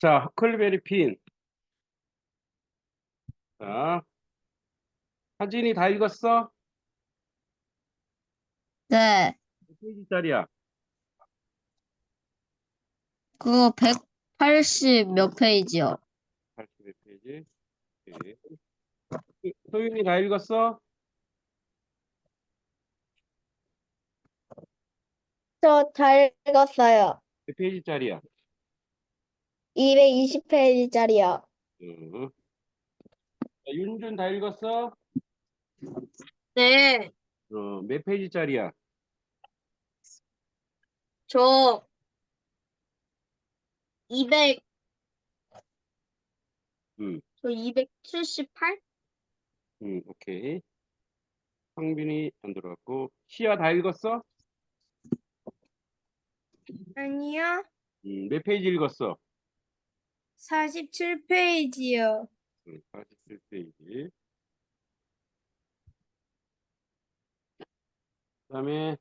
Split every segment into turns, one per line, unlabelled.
자, 허클베리 핀. 자, 하진이 다 읽었어?
네,
몇 페이지짜리야?
그거 180 몇 페이지요?
80몇 페이지? 오케이. 소윤이 다 읽었어?
저 잘 읽었어요.
몇 페이지짜리야?
220페이지짜리요.
자, 윤준 다 읽었어?
네,
몇 페이지짜리야?
저 200,
음,
저 278?
오케이. 황빈이 안 들어갔고. 시아 다 읽었어?
아니요.
몇 페이지 읽었어?
47페이지요.
47페이지. 그다음에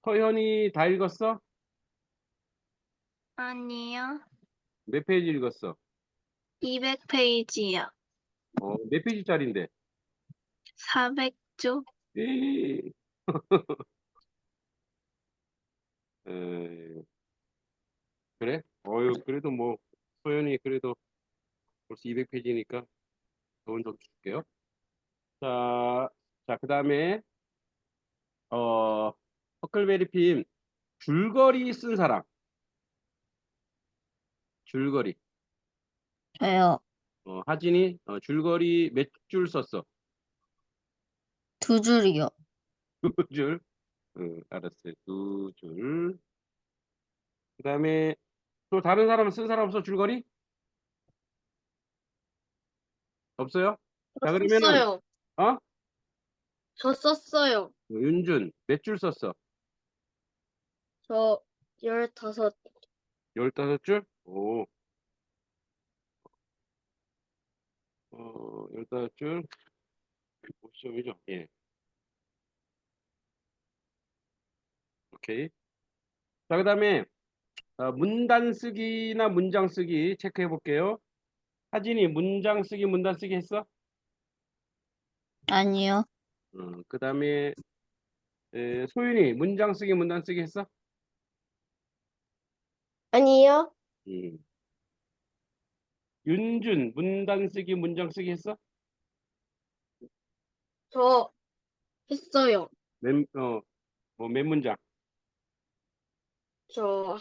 서현이 다 읽었어?
아니요,
몇 페이지 읽었어?
200페이지요.
몇 페이지짜리인데?
400조?
에이. 에, 그래? 그래도 뭐 소연이 그래도 벌써 200페이지니까 좋은 점 줄게요. 자, 그다음에 허클베리 핀 줄거리 쓴 사람. 줄거리.
저요,
하진이 줄거리 몇 줄 썼어?
2줄이요.
두 줄. 알았어요. 두 줄. 그다음에 또 다른 사람은 쓴 사람 없어? 줄거리? 없어요? 자, 그러면은
썼어요.
어?
저 썼어요.
윤준 몇 줄 썼어?
저 15.
15줄? 15줄. 50점이죠? 예. 오케이. 자, 그다음에 문단 쓰기나 문장 쓰기 체크해 볼게요. 하진이 문장 쓰기, 문단 쓰기 했어?
아니요,
그다음에 소윤이 문장 쓰기, 문단 쓰기 했어?
아니요.
음. 윤준 문단 쓰기, 문장 쓰기 했어?
저 했어요.
몇 문장?
저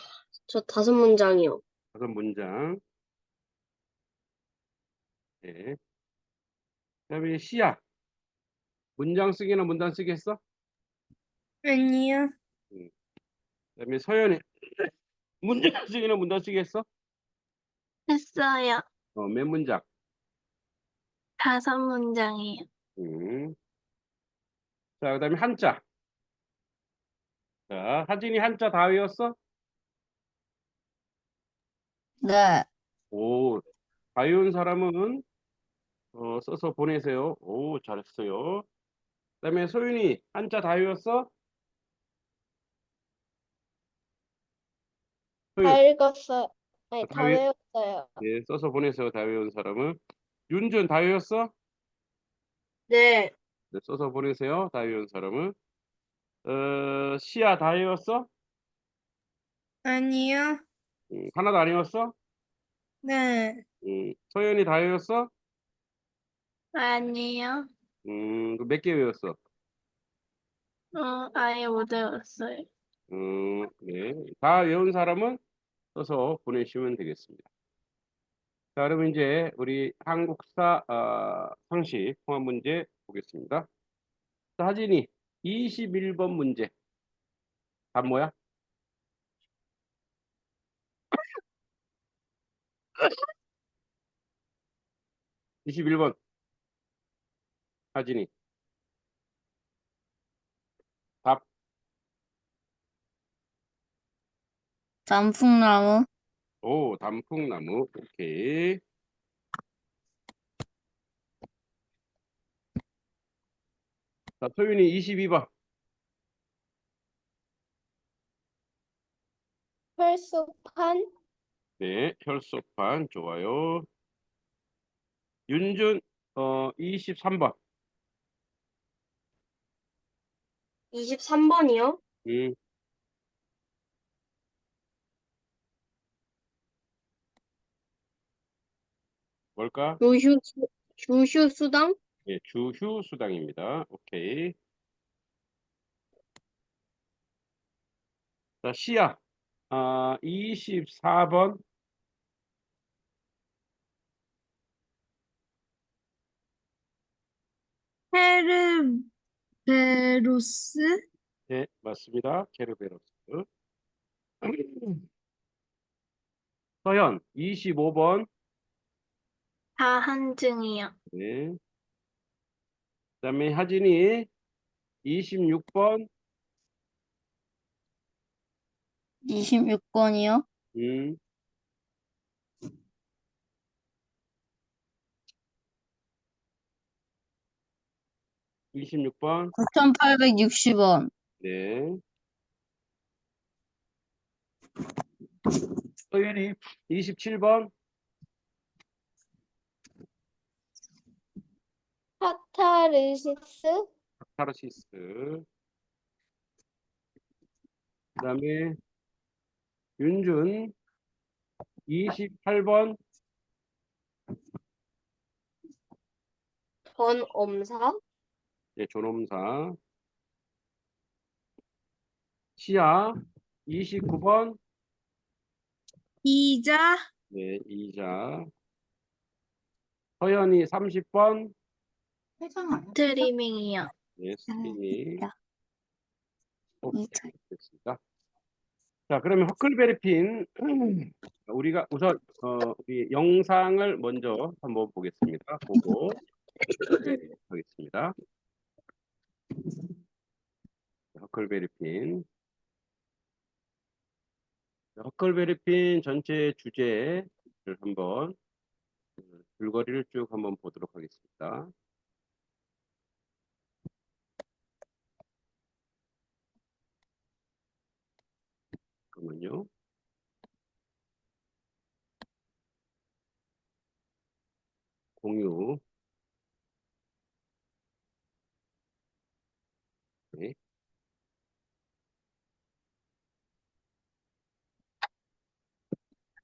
5문장이요.
5문장. 네. 그다음에 시야 문장 쓰기나 문단 쓰기 했어?
아니요.
음. 그다음에 서연이 문장 쓰기나 문단 쓰기 했어?
했어요.
몇 문장?
5문장이요.
음. 자, 그다음에 한자. 자, 하진이 한자 다 외웠어?
네,
오, 다 외운 사람은 써서 보내세요. 오, 잘했어요. 그다음에 소윤이 한자 다 외웠어? 소윤
다 읽었어요. 아니,
다
다 외웠어요.
네, 써서 보내세요. 다 외운 사람은. 윤준 다 외웠어?
네,
네, 써서 보내세요. 다 외운 사람은. 시야 다 외웠어?
아니요.
하나도 안 외웠어?
네.
소연이 다 외웠어?
아니요.
몇 개 외웠어?
아예 못 외웠어요.
네. 다 외운 사람은 써서 보내시면 되겠습니다. 자, 그러면 이제 우리 한국사 상식 통합 문제 보겠습니다. 자, 하진이 21번 문제. 답 뭐야? 21번 하진이 답.
단풍나무?
오, 단풍나무. 오케이. 자, 소윤이 22번.
혈소판.
네, 혈소판 좋아요. 윤준 23번.
23번이요?
음, 뭘까?
주휴수당?
예, 주휴 수당입니다. 오케이. 자, 시야. 24번.
헤르베로스.
네, 맞습니다. 케르베로스. 서현 25번.
다한증이요.
네. 그다음에 하진이 26번.
26번이요.
음, 26번.
9860원.
네. 서현이 27번.
카타르시스.
카타르시스. 그다음에 윤준 28번.
전엄사.
네, 존엄사. 시야 29번.
이자.
네, 이자. 서현이 30번.
스트리밍이요.
네, 스키니.
야,
오케이,
이자.
됐습니다. 자, 그러면 허클베리핀 우리가 우선 우리 영상을 먼저 한번 보겠습니다. 보고 하겠습니다. 허클베리핀. 허클베리핀 전체 주제를 한번 줄거리를 쭉 한번 보도록 하겠습니다. 잠깐만요. 공유. 네.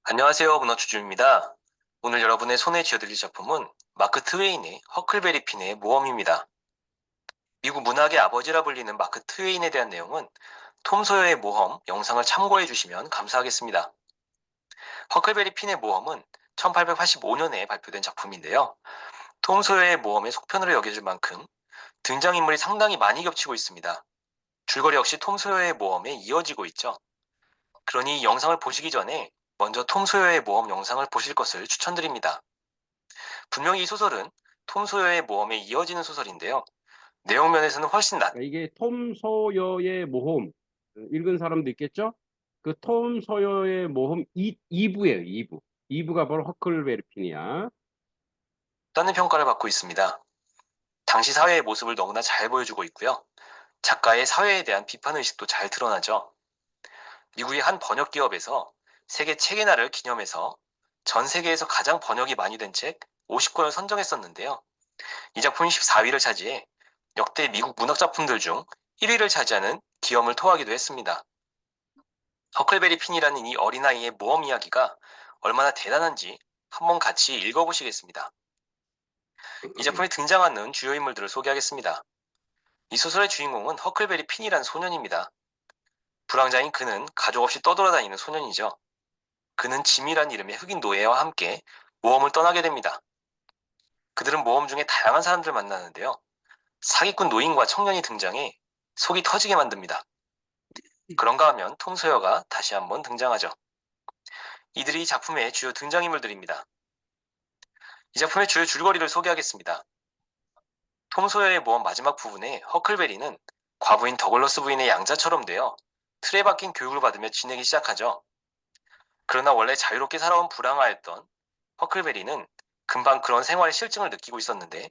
안녕하세요. 문어주주입니다. 오늘 여러분의 손에 쥐어드릴 작품은 마크 트웨인의 허클베리 핀의 모험입니다. 미국 문학의 아버지라 불리는 마크 트웨인에 대한 내용은 톰 소여의 모험 영상을 참고해 주시면 감사하겠습니다. 허클베리 핀의 모험은 1885년에 발표된 작품인데요. 톰 소여의 모험의 속편으로 여겨질 만큼 등장인물이 상당히 많이 겹치고 있습니다. 줄거리 역시 톰 소여의 모험에 이어지고 있죠. 그러니 영상을 보시기 전에 먼저 톰 소여의 모험 영상을 보실 것을 추천드립니다. 분명히 이 소설은 톰 소여의 모험에 이어지는 소설인데요. 내용 면에서는 훨씬
그러니까 이게 톰 소여의 모험. 읽은 사람도 있겠죠? 그 톰 소여의 모험 2부예요, 2부. 2부가 바로 허클베리핀이야.
낫다는 평가를 받고 있습니다. 당시 사회의 모습을 너무나 잘 보여주고 있고요. 작가의 사회에 대한 비판의식도 잘 드러나죠. 미국의 한 번역 기업에서 세계 책의 날을 기념해서 전 세계에서 가장 번역이 많이 된 책 50권을 선정했었는데요. 이 작품이 14위를 차지해 역대 미국 문학 작품들 중 1위를 차지하는 기염을 토하기도 했습니다. 허클베리 핀이라는 이 어린아이의 모험 이야기가 얼마나 대단한지 한번 같이 읽어보시겠습니다. 이 작품에 등장하는 주요 인물들을 소개하겠습니다. 이 소설의 주인공은 허클베리 핀이라는 소년입니다. 불황자인 그는 가족 없이 떠돌아다니는 소년이죠. 그는 짐이란 이름의 흑인 노예와 함께 모험을 떠나게 됩니다. 그들은 모험 중에 다양한 사람들을 만나는데요. 사기꾼 노인과 청년이 등장해 속이 터지게 만듭니다. 그런가 하면 톰 소여가 다시 한번 등장하죠. 이들이 이 작품의 주요 등장인물들입니다. 이 작품의 주요 줄거리를 소개하겠습니다. 톰 소여의 모험 마지막 부분에 허클베리는 과부인 더글러스 부인의 양자처럼 되어 틀에 박힌 교육을 받으며 지내기 시작하죠. 그러나 원래 자유롭게 살아온 불황아였던 허클베리는 금방 그런 생활의 실증을 느끼고 있었는데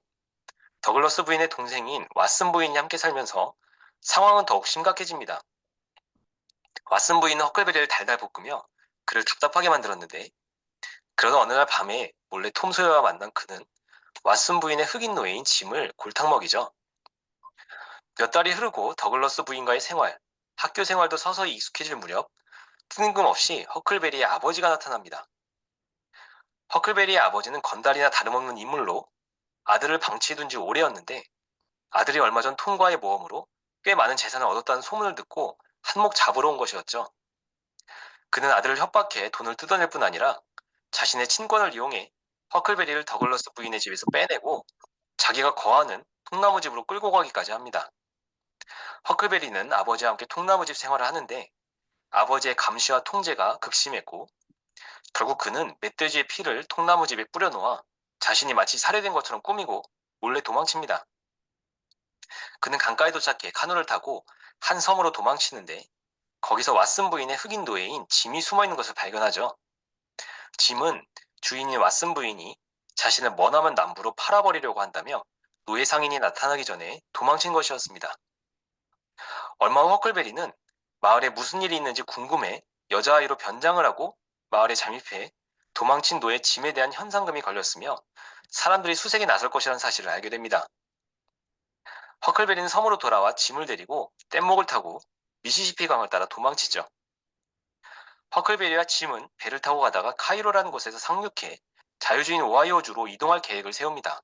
더글러스 부인의 동생인 왓슨 부인이 함께 살면서 상황은 더욱 심각해집니다. 왓슨 부인은 허클베리를 달달 볶으며 그를 답답하게 만들었는데, 그러던 어느 날 밤에 몰래 톰 소여와 만난 그는 왓슨 부인의 흑인 노예인 짐을 골탕 먹이죠. 몇 달이 흐르고 더글러스 부인과의 생활, 학교 생활도 서서히 익숙해질 무렵 뜬금없이 허클베리의 아버지가 나타납니다. 허클베리의 아버지는 건달이나 다름없는 인물로 아들을 방치해둔 지 오래였는데, 아들이 얼마 전 톰과의 모험으로 꽤 많은 재산을 얻었다는 소문을 듣고 한몫 잡으러 온 것이었죠. 그는 아들을 협박해 돈을 뜯어낼 뿐 아니라 자신의 친권을 이용해 허클베리를 더글러스 부인의 집에서 빼내고 자기가 거하는 통나무집으로 끌고 가기까지 합니다. 허클베리는 아버지와 함께 통나무집 생활을 하는데, 아버지의 감시와 통제가 극심했고 결국 그는 멧돼지의 피를 통나무집에 뿌려놓아 자신이 마치 살해된 것처럼 꾸미고 몰래 도망칩니다. 그는 강가에 도착해 카누를 타고 한 섬으로 도망치는데, 거기서 왓슨 부인의 흑인 노예인 짐이 숨어있는 것을 발견하죠. 짐은 주인인 왓슨 부인이 자신을 머나먼 남부로 팔아버리려고 한다며 노예 상인이 나타나기 전에 도망친 것이었습니다. 얼마 후 허클베리는 마을에 무슨 일이 있는지 궁금해 여자아이로 변장을 하고 마을에 잠입해 도망친 노예 짐에 대한 현상금이 걸렸으며 사람들이 수색에 나설 것이라는 사실을 알게 됩니다. 허클베리는 섬으로 돌아와 짐을 데리고 뗏목을 타고 미시시피 강을 따라 도망치죠. 허클베리와 짐은 배를 타고 가다가 카이로라는 곳에서 상륙해 자유주의인 오하이오주로 이동할 계획을 세웁니다.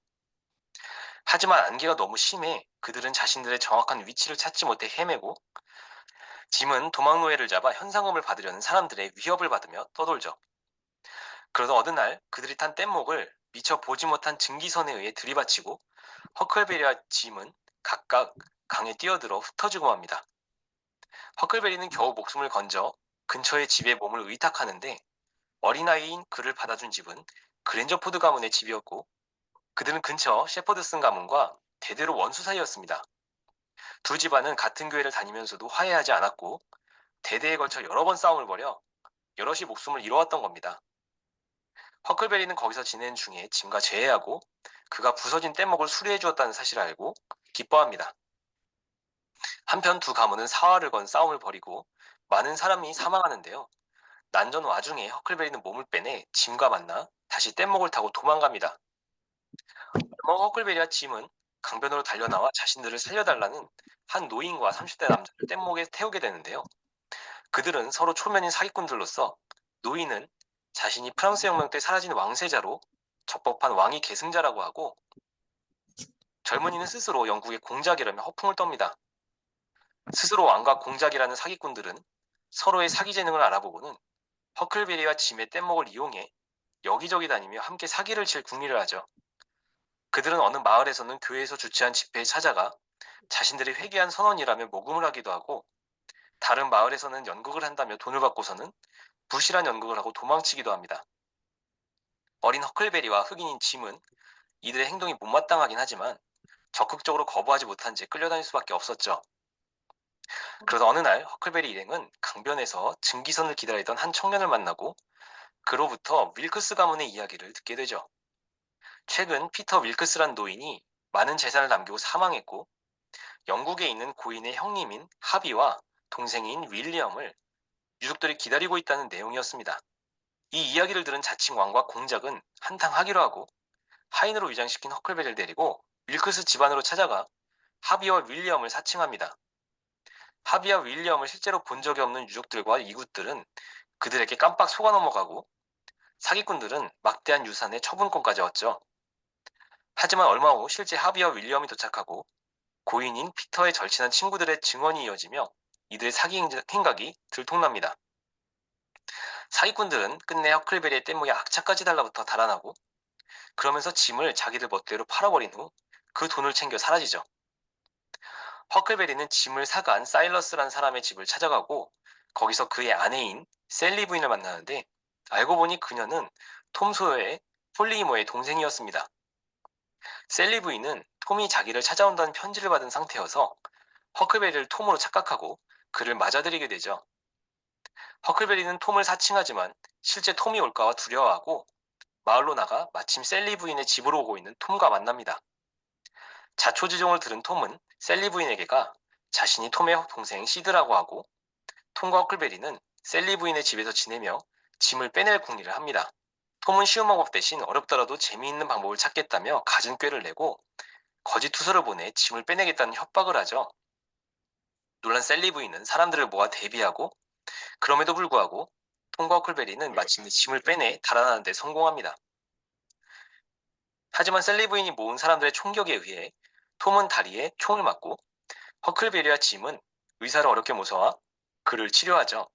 하지만 안개가 너무 심해 그들은 자신들의 정확한 위치를 찾지 못해 헤매고, 짐은 도망노예를 잡아 현상금을 받으려는 사람들의 위협을 받으며 떠돌죠. 그러던 어느 날 그들이 탄 뗏목을 미처 보지 못한 증기선에 의해 들이받치고 허클베리와 짐은 각각 강에 뛰어들어 흩어지고 맙니다. 허클베리는 겨우 목숨을 건져 근처의 집에 몸을 의탁하는데, 어린아이인 그를 받아준 집은 그랜저포드 가문의 집이었고 그들은 근처 셰퍼드슨 가문과 대대로 원수 사이였습니다. 두 집안은 같은 교회를 다니면서도 화해하지 않았고 대대에 걸쳐 여러 번 싸움을 벌여 여럿이 목숨을 잃어왔던 겁니다. 허클베리는 거기서 지내는 중에 짐과 재회하고 그가 부서진 뗏목을 수리해 주었다는 사실을 알고 기뻐합니다. 한편 두 가문은 사활을 건 싸움을 벌이고 많은 사람이 사망하는데요. 난전 와중에 허클베리는 몸을 빼내 짐과 만나 다시 뗏목을 타고 도망갑니다. 얼마 허클베리와 짐은 강변으로 달려나와 자신들을 살려달라는 한 노인과 30대 남자를 뗏목에 태우게 되는데요. 그들은 서로 초면인 사기꾼들로서 노인은 자신이 프랑스 혁명 때 사라진 왕세자로 적법한 왕위 계승자라고 하고, 젊은이는 스스로 영국의 공작이라며 허풍을 떱니다. 스스로 왕과 공작이라는 사기꾼들은 서로의 사기 재능을 알아보고는 허클베리와 짐의 뗏목을 이용해 여기저기 다니며 함께 사기를 칠 궁리를 하죠. 그들은 어느 마을에서는 교회에서 주최한 집회에 찾아가 자신들이 회개한 선언이라며 모금을 하기도 하고, 다른 마을에서는 연극을 한다며 돈을 받고서는 부실한 연극을 하고 도망치기도 합니다. 어린 허클베리와 흑인인 짐은 이들의 행동이 못마땅하긴 하지만 적극적으로 거부하지 못한 채 끌려다닐 수밖에 없었죠. 그러다 어느 날 허클베리 일행은 강변에서 증기선을 기다리던 한 청년을 만나고 그로부터 윌크스 가문의 이야기를 듣게 되죠. 최근 피터 윌크스란 노인이 많은 재산을 남기고 사망했고, 영국에 있는 고인의 형님인 하비와 동생인 윌리엄을 유족들이 기다리고 있다는 내용이었습니다. 이 이야기를 들은 자칭 왕과 공작은 한탕 하기로 하고 하인으로 위장시킨 허클베리를 데리고 윌크스 집안으로 찾아가 하비와 윌리엄을 사칭합니다. 하비와 윌리엄을 실제로 본 적이 없는 유족들과 이웃들은 그들에게 깜빡 속아 넘어가고 사기꾼들은 막대한 유산의 처분권까지 얻죠. 하지만 얼마 후 실제 하비와 윌리엄이 도착하고 고인인 피터의 절친한 친구들의 증언이 이어지며 이들의 사기 행각이 들통납니다. 사기꾼들은 끝내 허클베리의 뗏목에 악착까지 달라붙어 달아나고, 그러면서 짐을 자기들 멋대로 팔아버린 후 그 돈을 챙겨 사라지죠. 허클베리는 짐을 사간 사일러스란 사람의 집을 찾아가고 거기서 그의 아내인 셀리 부인을 만나는데, 알고 보니 그녀는 톰 소여의 폴리모의 동생이었습니다. 셀리 부인은 톰이 자기를 찾아온다는 편지를 받은 상태여서 허클베리를 톰으로 착각하고 그를 맞아들이게 되죠. 허클베리는 톰을 사칭하지만 실제 톰이 올까봐 두려워하고 마을로 나가 마침 셀리 부인의 집으로 오고 있는 톰과 만납니다. 자초지종을 들은 톰은 셀리 부인에게가 자신이 톰의 동생 시드라고 하고 톰과 허클베리는 셀리 부인의 집에서 지내며 짐을 빼낼 궁리를 합니다. 톰은 쉬운 방법 대신 어렵더라도 재미있는 방법을 찾겠다며 갖은 꾀를 내고 거짓 투서를 보내 짐을 빼내겠다는 협박을 하죠. 놀란 셀리 부인은 사람들을 모아 대비하고 그럼에도 불구하고 톰과 허클베리는 마침내 짐을 빼내 달아나는 데 성공합니다. 하지만 셀리 부인이 모은 사람들의 총격에 의해 톰은 다리에 총을 맞고 허클베리와 짐은 의사를 어렵게 모셔와 그를 치료하죠.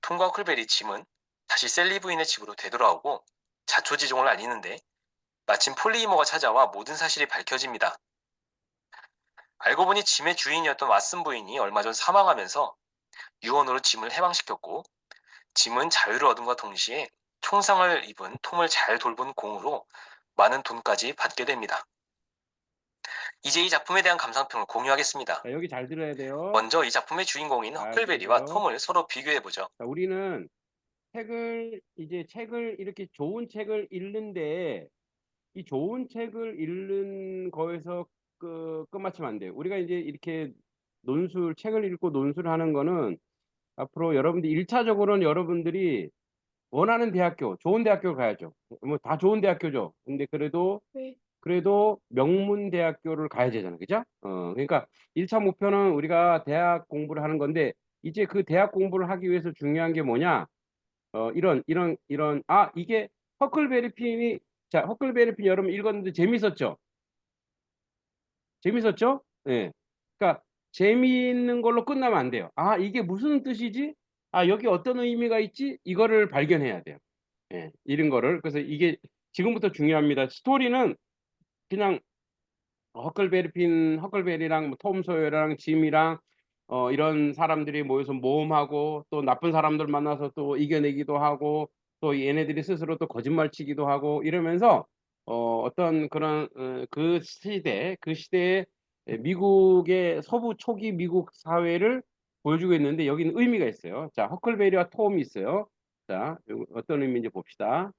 톰과 허클베리 짐은 다시 셀리 부인의 집으로 되돌아오고 자초지종을 알리는데 마침 폴리 이모가 찾아와 모든 사실이 밝혀집니다. 알고 보니 짐의 주인이었던 왓슨 부인이 얼마 전 사망하면서 유언으로 짐을 해방시켰고 짐은 자유를 얻음과 동시에 총상을 입은 톰을 잘 돌본 공으로 많은 돈까지 받게 됩니다. 이제 이 작품에 대한 감상평을 공유하겠습니다.
자, 여기 잘 들어야 돼요.
먼저 이 작품의 주인공인
잘
허클베리와
들으세요.
톰을 서로 비교해보죠.
자, 우리는 책을 이렇게 좋은 책을 읽는데 이 좋은 책을 읽는 거에서 끝마치면 안 돼요. 우리가 이제 이렇게 책을 읽고 논술을 하는 거는 앞으로 여러분들 1차적으로는 여러분들이 원하는 좋은 대학교를 가야죠. 뭐 다 좋은 대학교죠. 근데 그래도 명문 대학교를 가야 되잖아요. 그죠? 그러니까 1차 목표는 우리가 대학 공부를 하는 건데 이제 그 대학 공부를 하기 위해서 중요한 게 뭐냐? 이게 허클베리 핀이 허클베리 핀 여러분 읽었는데 재밌었죠? 재밌었죠? 예. 그러니까 재미있는 걸로 끝나면 안 돼요. 이게 무슨 뜻이지? 여기 어떤 의미가 있지? 이거를 발견해야 돼요. 예. 이런 거를. 그래서 이게 지금부터 중요합니다. 스토리는 그냥 허클베리랑 톰 소여랑 짐이랑 이런 사람들이 모여서 모험하고 또 나쁜 사람들 만나서 또 이겨내기도 하고 또 얘네들이 스스로 또 거짓말치기도 하고 이러면서 어떤 그런 그 시대의 미국의 서부 초기 미국 사회를 보여주고 있는데 여기는 의미가 있어요. 자, 허클베리와 톰이 있어요. 자, 어떤 의미인지 봅시다.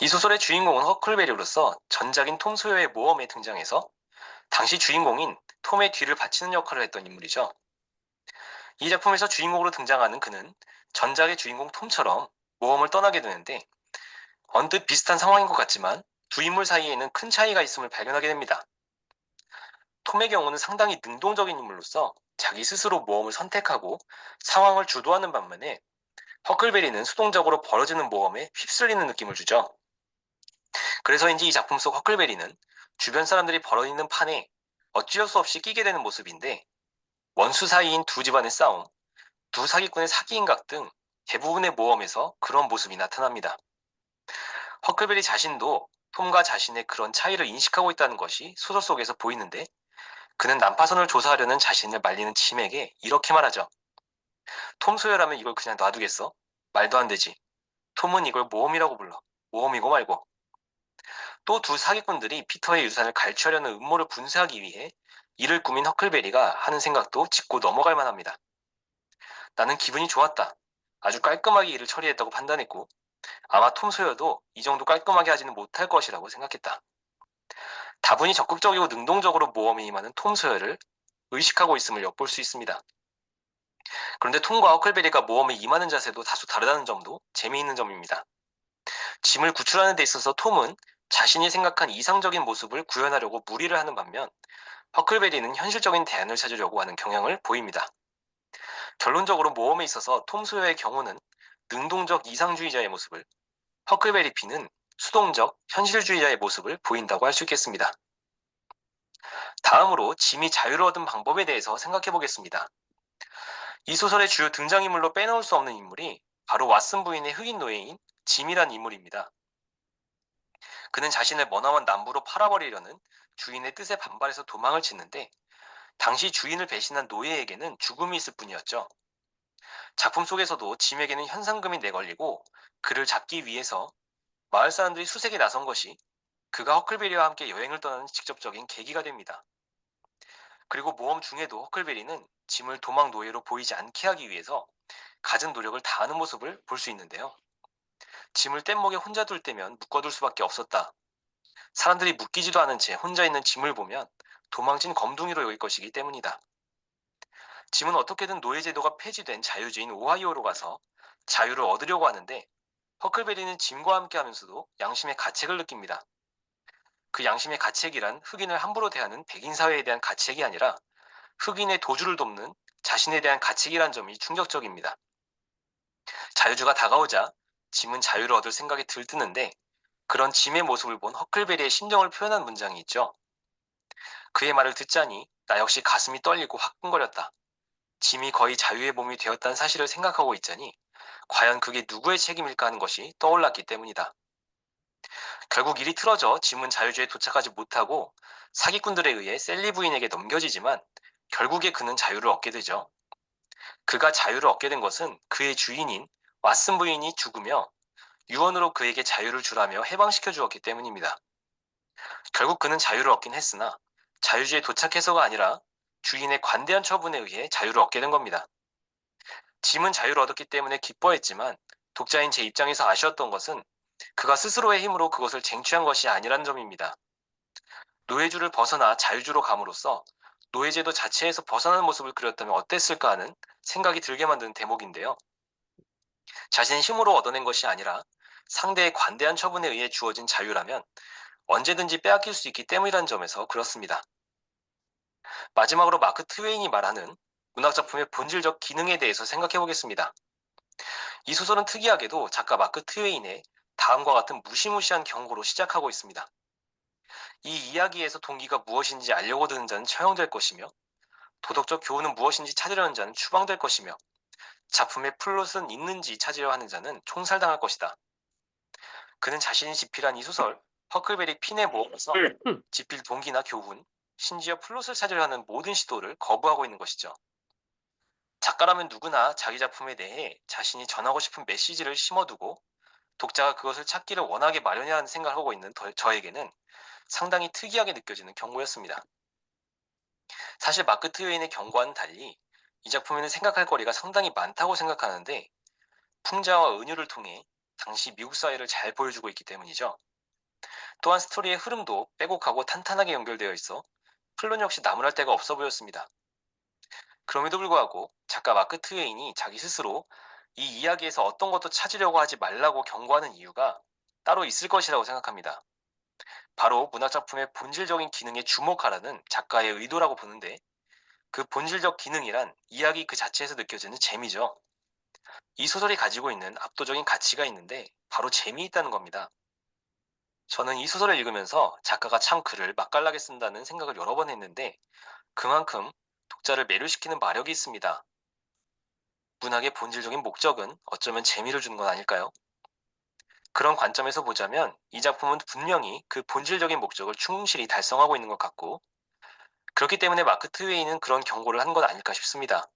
이 소설의 주인공은 허클베리로서 전작인 톰 소여의 모험에 등장해서 당시 주인공인 톰의 뒤를 바치는 역할을 했던 인물이죠. 이 작품에서 주인공으로 등장하는 그는 전작의 주인공 톰처럼 모험을 떠나게 되는데 언뜻 비슷한 상황인 것 같지만 두 인물 사이에는 큰 차이가 있음을 발견하게 됩니다. 톰의 경우는 상당히 능동적인 인물로서 자기 스스로 모험을 선택하고 상황을 주도하는 반면에 허클베리는 수동적으로 벌어지는 모험에 휩쓸리는 느낌을 주죠. 그래서인지 이 작품 속 허클베리는 주변 사람들이 벌어있는 판에 어찌할 수 없이 끼게 되는 모습인데 원수 사이인 두 집안의 싸움, 두 사기꾼의 사기인각 등 대부분의 모험에서 그런 모습이 나타납니다. 허클베리 자신도 톰과 자신의 그런 차이를 인식하고 있다는 것이 소설 속에서 보이는데 그는 난파선을 조사하려는 자신을 말리는 짐에게 이렇게 말하죠. 톰 소여라면 이걸 그냥 놔두겠어? 말도 안 되지. 톰은 이걸 모험이라고 불러. 모험이고 말고. 또 두 사기꾼들이 피터의 유산을 갈취하려는 음모를 분쇄하기 위해 이를 꾸민 허클베리가 하는 생각도 짚고 넘어갈 만합니다. 나는 기분이 좋았다. 아주 깔끔하게 일을 처리했다고 판단했고 아마 톰 소여도 이 정도 깔끔하게 하지는 못할 것이라고 생각했다. 다분히 적극적이고 능동적으로 모험에 임하는 톰 소여를 의식하고 있음을 엿볼 수 있습니다. 그런데 톰과 허클베리가 모험에 임하는 자세도 다소 다르다는 점도 재미있는 점입니다. 짐을 구출하는 데 있어서 톰은 자신이 생각한 이상적인 모습을 구현하려고 무리를 하는 반면 허클베리는 현실적인 대안을 찾으려고 하는 경향을 보입니다. 결론적으로 모험에 있어서 톰 소여의 경우는 능동적 이상주의자의 모습을, 허클베리 피는 수동적 현실주의자의 모습을 보인다고 할 수 있겠습니다. 다음으로 짐이 자유를 얻은 방법에 대해서 생각해 보겠습니다. 이 소설의 주요 등장인물로 빼놓을 수 없는 인물이 바로 왓슨 부인의 흑인 노예인 짐이란 인물입니다. 그는 자신을 머나먼 남부로 팔아버리려는 주인의 뜻에 반발해서 도망을 치는데 당시 주인을 배신한 노예에게는 죽음이 있을 뿐이었죠. 작품 속에서도 짐에게는 현상금이 내걸리고 그를 잡기 위해서 마을 사람들이 수색에 나선 것이 그가 허클베리와 함께 여행을 떠나는 직접적인 계기가 됩니다. 그리고 모험 중에도 허클베리는 짐을 도망 노예로 보이지 않게 하기 위해서 갖은 노력을 다하는 모습을 볼 수 있는데요. 짐을 뗏목에 혼자 둘 때면 묶어둘 수밖에 없었다. 사람들이 묶이지도 않은 채 혼자 있는 짐을 보면 도망친 검둥이로 여길 것이기 때문이다. 짐은 어떻게든 노예제도가 폐지된 자유주의인 오하이오로 가서 자유를 얻으려고 하는데 허클베리는 짐과 함께 하면서도 양심의 가책을 느낍니다. 그 양심의 가책이란 흑인을 함부로 대하는 백인 사회에 대한 가책이 아니라 흑인의 도주를 돕는 자신에 대한 가책이란 점이 충격적입니다. 자유주가 다가오자 짐은 자유를 얻을 생각이 들뜨는데 그런 짐의 모습을 본 허클베리의 심정을 표현한 문장이 있죠. 그의 말을 듣자니 나 역시 가슴이 떨리고 화끈거렸다. 짐이 거의 자유의 몸이 되었다는 사실을 생각하고 있자니 과연 그게 누구의 책임일까 하는 것이 떠올랐기 때문이다. 결국 일이 틀어져 짐은 자유주에 도착하지 못하고 사기꾼들에 의해 셀리 부인에게 넘겨지지만 결국에 그는 자유를 얻게 되죠. 그가 자유를 얻게 된 것은 그의 주인인 왓슨 부인이 죽으며 유언으로 그에게 자유를 주라며 해방시켜 주었기 때문입니다. 결국 그는 자유를 얻긴 했으나 자유주에 도착해서가 아니라 주인의 관대한 처분에 의해 자유를 얻게 된 겁니다. 짐은 자유를 얻었기 때문에 기뻐했지만 독자인 제 입장에서 아쉬웠던 것은 그가 스스로의 힘으로 그것을 쟁취한 것이 아니라는 점입니다. 노예주를 벗어나 자유주로 감으로써 노예제도 자체에서 벗어나는 모습을 그렸다면 어땠을까 하는 생각이 들게 만드는 대목인데요. 자신의 힘으로 얻어낸 것이 아니라 상대의 관대한 처분에 의해 주어진 자유라면 언제든지 빼앗길 수 있기 때문이라는 점에서 그렇습니다. 마지막으로 마크 트웨인이 말하는 문학작품의 본질적 기능에 대해서 생각해 보겠습니다. 이 소설은 특이하게도 작가 마크 트웨인의 다음과 같은 무시무시한 경고로 시작하고 있습니다. 이 이야기에서 동기가 무엇인지 알려고 드는 자는 처형될 것이며 도덕적 교훈은 무엇인지 찾으려는 자는 추방될 것이며 작품의 플롯은 있는지 찾으려 하는 자는 총살당할 것이다. 그는 자신이 집필한 이 소설 허클베리 핀의 모험에서 집필 동기나 교훈, 심지어 플롯을 찾으려 하는 모든 시도를 거부하고 있는 것이죠. 작가라면 누구나 자기 작품에 대해 자신이 전하고 싶은 메시지를 심어두고 독자가 그것을 찾기를 원하게 마련해야 하는 생각을 하고 있는 저에게는 상당히 특이하게 느껴지는 경고였습니다. 사실 마크 트웨인의 경고와는 달리 이 작품에는 생각할 거리가 상당히 많다고 생각하는데 풍자와 은유를 통해 당시 미국 사회를 잘 보여주고 있기 때문이죠. 또한 스토리의 흐름도 빼곡하고 탄탄하게 연결되어 있어 플롯 역시 나무랄 데가 없어 보였습니다. 그럼에도 불구하고 작가 마크 트웨인이 자기 스스로 이 이야기에서 어떤 것도 찾으려고 하지 말라고 경고하는 이유가 따로 있을 것이라고 생각합니다. 바로 문학작품의 본질적인 기능에 주목하라는 작가의 의도라고 보는데 그 본질적 기능이란 이야기 그 자체에서 느껴지는 재미죠. 이 소설이 가지고 있는 압도적인 가치가 있는데 바로 재미있다는 겁니다. 저는 이 소설을 읽으면서 작가가 참 글을 맛깔나게 쓴다는 생각을 여러 번 했는데 그만큼 독자를 매료시키는 마력이 있습니다. 문학의 본질적인 목적은 어쩌면 재미를 주는 건 아닐까요? 그런 관점에서 보자면 이 작품은 분명히 그 본질적인 목적을 충실히 달성하고 있는 것 같고 그렇기 때문에 마크 트웨이는 그런 경고를 한 건 아닐까 싶습니다.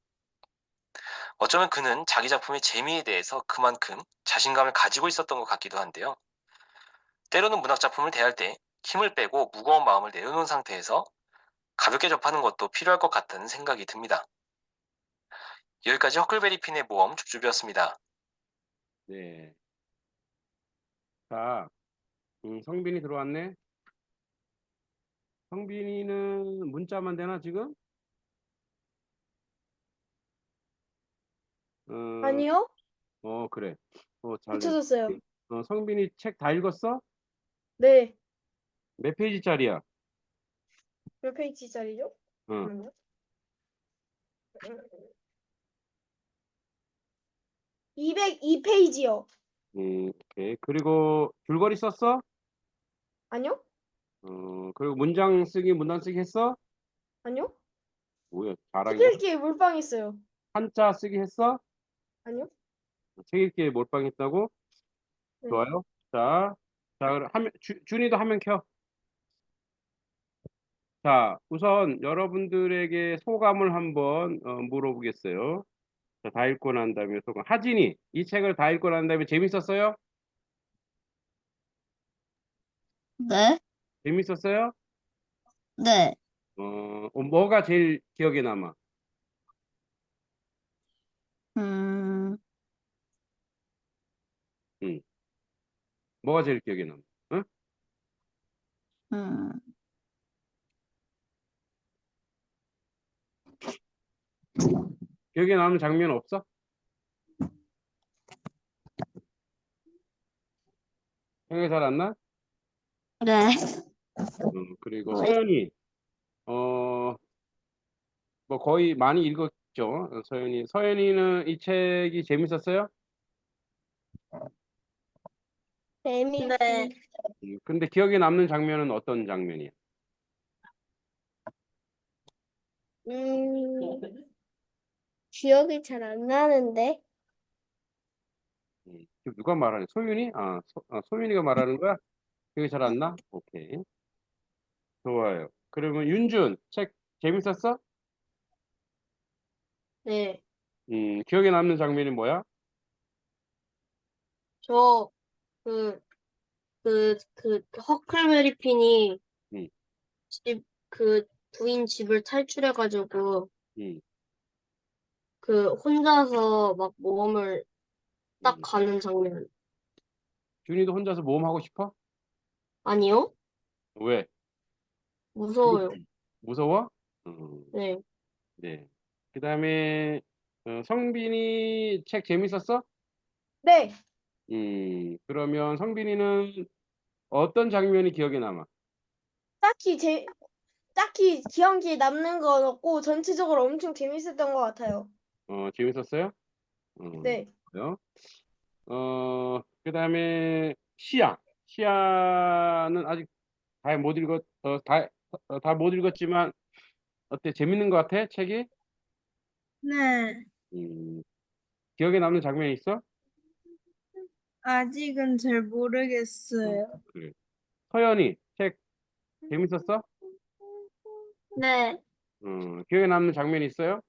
어쩌면 그는 자기 작품의 재미에 대해서 그만큼 자신감을 가지고 있었던 것 같기도 한데요. 때로는 문학작품을 대할 때 힘을 빼고 무거운 마음을 내려놓은 상태에서 가볍게 접하는 것도 필요할 것 같다는 생각이 듭니다. 여기까지 허클베리 핀의 모험 줍줍이었습니다.
네. 자, 성빈이 들어왔네. 성빈이는 문자만 되나 지금? 어,
아니요?
그래. 잘 됐네.
붙여줬어요.
성빈이 책 다 읽었어?
네.
몇 페이지짜리야?
몇 페이지짜리죠?
응.
잠깐만요. 202페이지요.
오케이. 그리고 줄거리 썼어?
아니요?
그리고 문장 쓰기, 문단 쓰기 했어?
아니요?
뭐야,
책
자랑이야?
읽기에 몰빵했어요.
한자 쓰기 했어?
아니요?
책 읽기에 몰빵했다고?
네.
좋아요. 자, 그럼 준이도 화면 켜. 자, 우선 여러분들에게 소감을 한번 물어보겠어요. 자, 다 읽고 난 다음에 소감. 하진이, 이 책을 다 읽고 난 다음에 재밌었어요?
네?
재밌었어요?
네.
뭐가 제일 기억에 남아?
음,
응, 뭐가 제일 기억에 남아? 응?
음,
기억에 남는 장면 없어? 생각이 잘 안 나?
네.
그리고 서연이 뭐 거의 많이 읽었죠. 서연이는 이 책이 재밌었어요?
네.
근데 기억에 남는 장면은 어떤 장면이야?
기억이 잘 안 나는데.
지금 누가 말하는? 소윤이? 소윤이가 말하는 거야? 기억이 잘 안 나? 오케이. 좋아요. 그러면 윤준, 책 재밌었어?
네.
기억에 남는 장면이 뭐야?
저, 허클베리 핀이
음,
부인 집을 탈출해가지고,
음,
혼자서 막 모험을 딱
음.
가는 장면.
준이도 혼자서 모험하고 싶어?
아니요?
왜?
무서워요.
무서워? 음,
네.
네. 그다음에 성빈이 책 재밌었어?
네.
그러면 성빈이는 어떤 장면이 기억에 남아?
딱히 기억에 남는 건 없고, 전체적으로 엄청 재밌었던 것 같아요.
재밌었어요?
네.
그래요? 그다음에 시야는 아직 다 못 읽었, 다 못 읽었지만 어때? 재밌는 것 같아? 책이?
네,
음, 기억에 남는 장면이 있어?
아직은 잘 모르겠어요.
그래. 서연이 책 재밌었어?
네,
기억에 남는 장면이 있어요?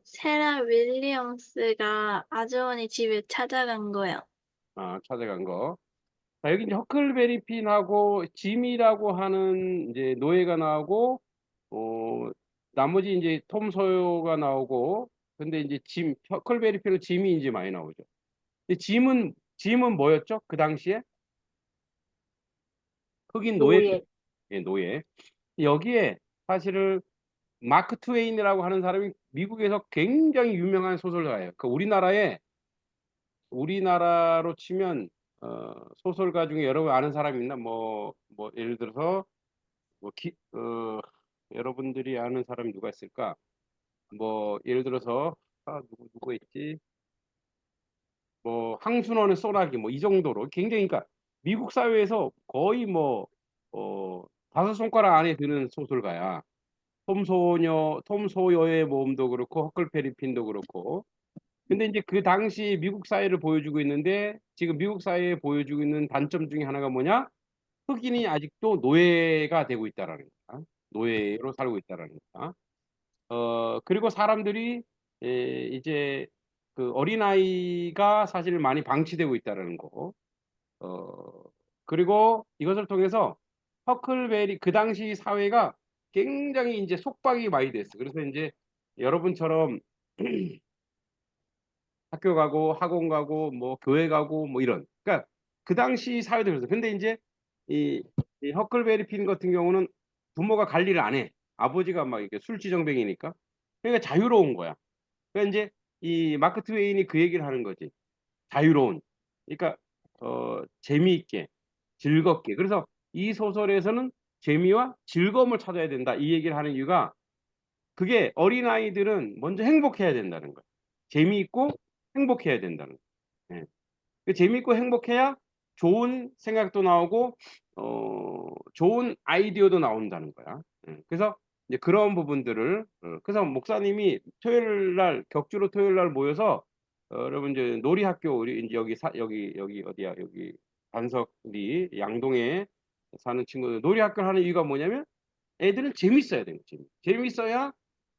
세라 윌리엄스가 아주머니 집에 찾아간 거요.
찾아간 거. 자, 여기 이제 허클베리 핀하고 짐이라고 하는 이제 노예가 나오고, 어, 나머지 이제 톰 소요가 나오고, 근데 이제 허클베리 핀은 짐이 이제 많이 나오죠. 근데 짐은 뭐였죠? 그 당시에? 흑인 노예,
노예.
예, 노예. 여기에 사실은 마크 트웨인이라고 하는 사람이 미국에서 굉장히 유명한 소설가예요. 우리나라로 치면 소설가 중에 여러분 아는 사람 있나? 뭐 예를 들어서 뭐 여러분들이 아는 사람이 누가 있을까? 뭐 예를 들어서 누구 있지? 뭐 항순원의 소나기 뭐 이 정도로 굉장히 그러니까 미국 사회에서 거의 뭐 다섯 손가락 안에 드는 소설가야. 톰 소여의 모험도 그렇고 허클베리 핀도 그렇고. 근데 이제 그 당시 미국 사회를 보여주고 있는데 지금 미국 사회에 보여주고 있는 단점 중에 하나가 뭐냐? 흑인이 아직도 노예가 되고 있다라는 거야. 노예로 살고 있다라는 거야. 그리고 사람들이 이제 그 어린아이가 사실 많이 방치되고 있다라는 거. 어, 그리고 이것을 통해서 허클베리 그 당시 사회가 굉장히 이제 속박이 많이 됐어. 그래서 이제 여러분처럼 학교 가고 학원 가고 뭐 교회 가고 뭐 이런. 그러니까 그 당시 사회도 그랬어. 근데 이제 이, 이 허클베리 핀 같은 경우는 부모가 관리를 안 해. 아버지가 막 이렇게 술지정뱅이니까. 그러니까 자유로운 거야. 그러니까 이제 이 마크 트웨인이 그 얘기를 하는 거지. 자유로운. 그러니까 재미있게, 즐겁게. 그래서 이 소설에서는 재미와 즐거움을 찾아야 된다. 이 얘기를 하는 이유가 그게 어린아이들은 먼저 행복해야 된다는 거야. 재미있고 행복해야 된다는 거야. 예. 그 재미있고 행복해야 좋은 생각도 나오고 좋은 아이디어도 나온다는 거야. 그래서 이제 그런 부분들을 그래서 목사님이 토요일 날 격주로 토요일 날 모여서 여러분 이제 놀이학교 우리 이제 여기 어디야 여기 반석리 양동에 사는 친구들 놀이학교를 하는 이유가 뭐냐면 애들은 재밌어야 되는 거지. 재밌어야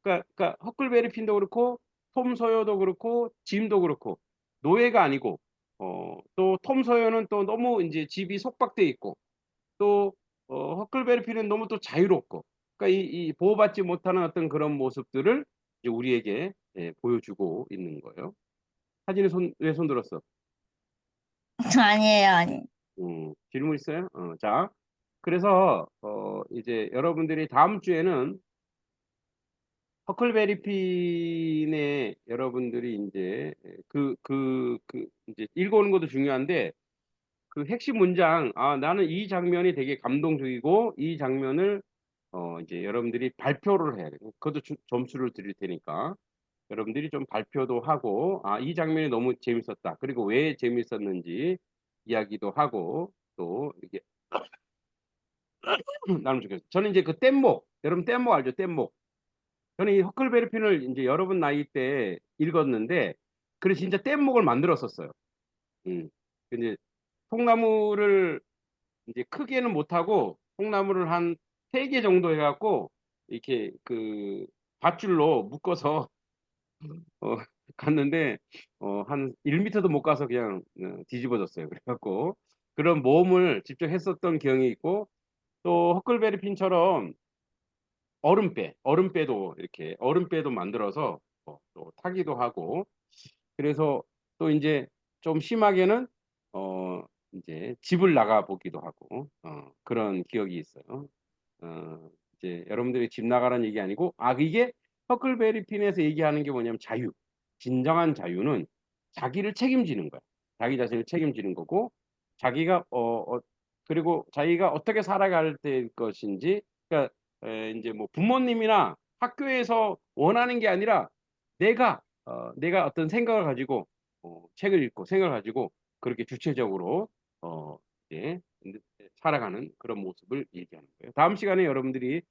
그러니까 허클베리 핀도 그렇고 톰 소여도 그렇고 짐도 그렇고 노예가 아니고 또 톰 소여는 또 너무 이제 집이 속박돼 있고 또 허클베리 핀은 너무 또 자유롭고 그러니까 이 보호받지 못하는 어떤 그런 모습들을 이제 우리에게 보여주고 있는 거예요. 사진에 왜 손 들었어?
아니에요, 아니.
질문 있어요? 자, 그래서 이제 여러분들이 다음 주에는 허클베리 핀에 여러분들이 이제 이제 읽어오는 것도 중요한데 그 핵심 문장, 나는 이 장면이 되게 감동적이고 이 장면을 이제 여러분들이 발표를 해야 돼요. 그것도 점수를 드릴 테니까 여러분들이 좀 발표도 하고 이 장면이 너무 재밌었다. 그리고 왜 재밌었는지 이야기도 하고 또 이렇게 나누면 좋겠어요. 저는 이제 그 뗏목, 여러분 뗏목 알죠? 뗏목. 저는 이 허클베리 핀을 이제 여러분 나이 때 읽었는데 그래서 진짜 뗏목을 만들었었어요. 음. 근데 통나무를 이제 크게는 못하고 통나무를 한 3개 정도 해갖고 이렇게 그 밧줄로 묶어서 어, 갔는데 한 1m도 못 가서 그냥 뒤집어졌어요. 그래갖고 그런 모험을 직접 했었던 기억이 있고 또 허클베리 핀처럼 얼음배도 이렇게 얼음배도 만들어서 또 타기도 하고 그래서 또 이제 좀 심하게는 이제 집을 나가 보기도 하고 그런 기억이 있어요. 이제 여러분들이 집 나가라는 얘기 아니고 이게 허클베리 핀에서 얘기하는 게 뭐냐면 자유. 진정한 자유는 자기를 책임지는 거야. 자기 자신을 책임지는 거고 자기가 그리고 자기가 어떻게 살아갈 때 것인지 그러니까 이제 뭐 부모님이나 학교에서 원하는 게 아니라 내가 어떤 생각을 가지고 책을 읽고 생각을 가지고 그렇게 주체적으로 이제 살아가는 그런 모습을 얘기하는 거예요. 다음 시간에 여러분들이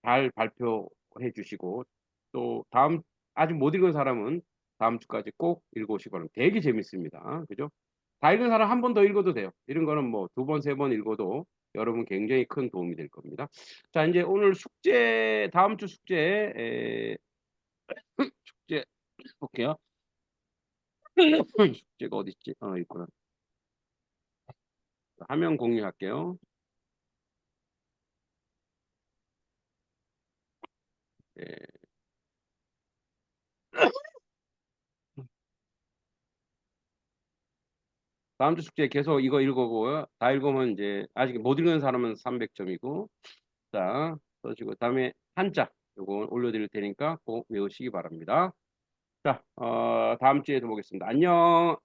잘 발표해 주시고 또 다음 아직 못 읽은 사람은 다음 주까지 꼭 읽어오시기 바랍니다. 되게 재밌습니다. 그죠? 다 읽은 사람 한 번 더 읽어도 돼요. 이런 거는 뭐 2번, 3번 읽어도 여러분 굉장히 큰 도움이 될 겁니다. 자, 이제 오늘 숙제 다음 주 숙제 볼게요. 숙제가 어디 있지? 있구나. 화면 공유할게요. 네. 다음 주 숙제 계속 이거 읽어보고요. 다 읽으면 이제 아직 못 읽은 사람은 300점이고 자 써주고 다음에 한자 요거 올려드릴 테니까 꼭 외우시기 바랍니다. 자 다음 주에도 보겠습니다. 안녕.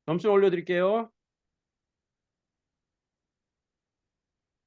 점수 올려드릴게요.